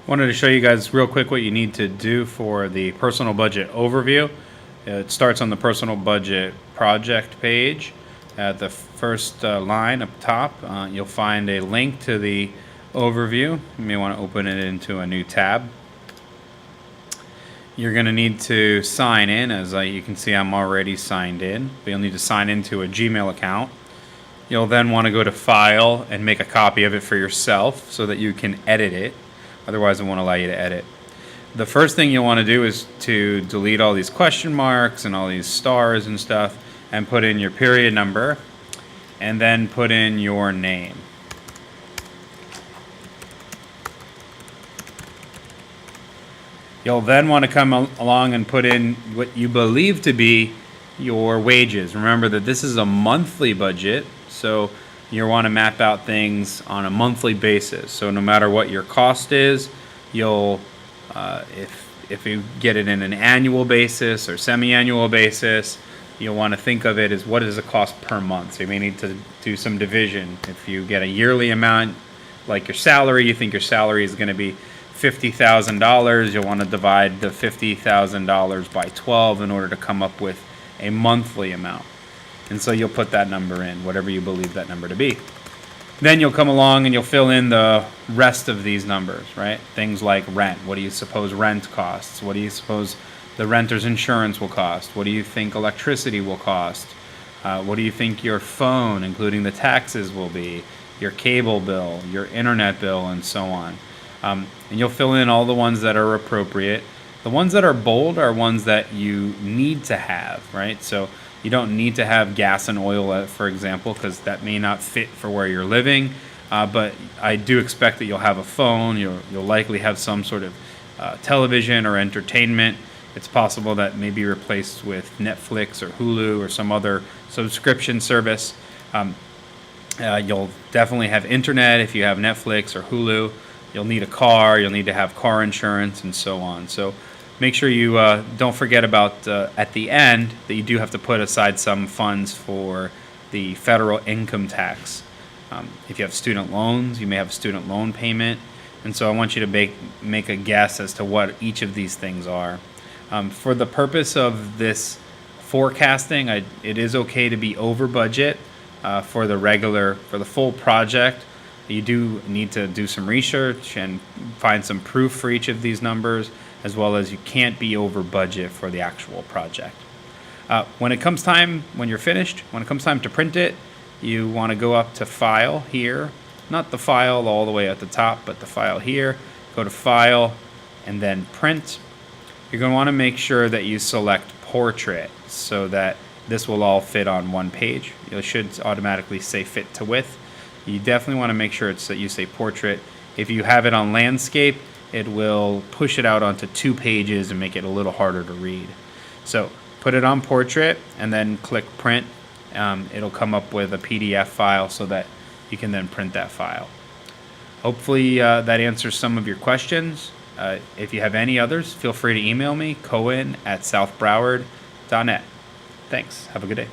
Wanted to show you guys real quick what you need to do for the personal budget overview. It starts on the personal budget project page. At the first line up top, you'll find a link to the overview. You may want to open it into a new tab. You're going to need to sign in. As you can see, I'm already signed in, but you'll need to sign into a Gmail account. You'll then want to go to File and make a copy of it for yourself so that you can edit it. Otherwise, it won't allow you to edit. The first thing you'll want to do is to delete all these question marks and all these stars and stuff and put in your period number and then put in your name. You'll then want to come along and put in what you believe to be your wages. Remember that this is a monthly budget, so you want to map out things on a monthly basis. So no matter what your cost is, you'll if you get it in an annual basis or semi-annual basis, you'll want to think of it as what is the cost per month. So you may need to do some division. If you get a yearly amount, like your salary, you think your salary is going to be $50,000, you'll want to divide the $50,000 by 12 in order to come up with a monthly amount. And so you'll put that number in, whatever you believe that number to be. Then you'll come along and you'll fill in the rest of these numbers, right? Things like rent. What do you suppose rent costs? What do you suppose the renter's insurance will cost? What do you think electricity will cost? What do you think your phone, including the taxes, will be? Your cable bill, your internet bill, and so on. And you'll fill in all the ones that are appropriate. The ones that are bold are ones that you need to have, right? So you don't need to have gas and oil, for example, because that may not fit for where you're living. But I do expect that you'll have a phone. You'll likely have some sort of television or entertainment. It's possible that may be replaced with Netflix or Hulu or some other subscription service. You'll definitely have internet if you have Netflix or Hulu. You'll need a car. You'll need to have car insurance and so on. So make sure you don't forget about at the end that you do have to put aside some funds for the federal income tax. If you have student loans, you may have a student loan payment. And so I want you to make a guess as to what each of these things are. For the purpose of this forecasting, it is okay to be over budget for the full project. You do need to do some research and find some proof for each of these numbers, as well as you can't be over budget for the actual project. When you're finished, when it comes time to print it, you want to go up to File here, not the file all the way at the top, but the file here. Go to File and then Print. You're going to want to make sure that you select Portrait so that this will all fit on one page. It should automatically say Fit to Width. You definitely want to make sure that you say Portrait. If you have it on Landscape, it will push it out onto 2 pages and make it a little harder to read. So put it on Portrait and then click Print. It'll come up with a PDF file so that you can then print that file. Hopefully that answers some of your questions. If you have any others, feel free to email me, cohen@southbroward.net. Thanks. Have a good day.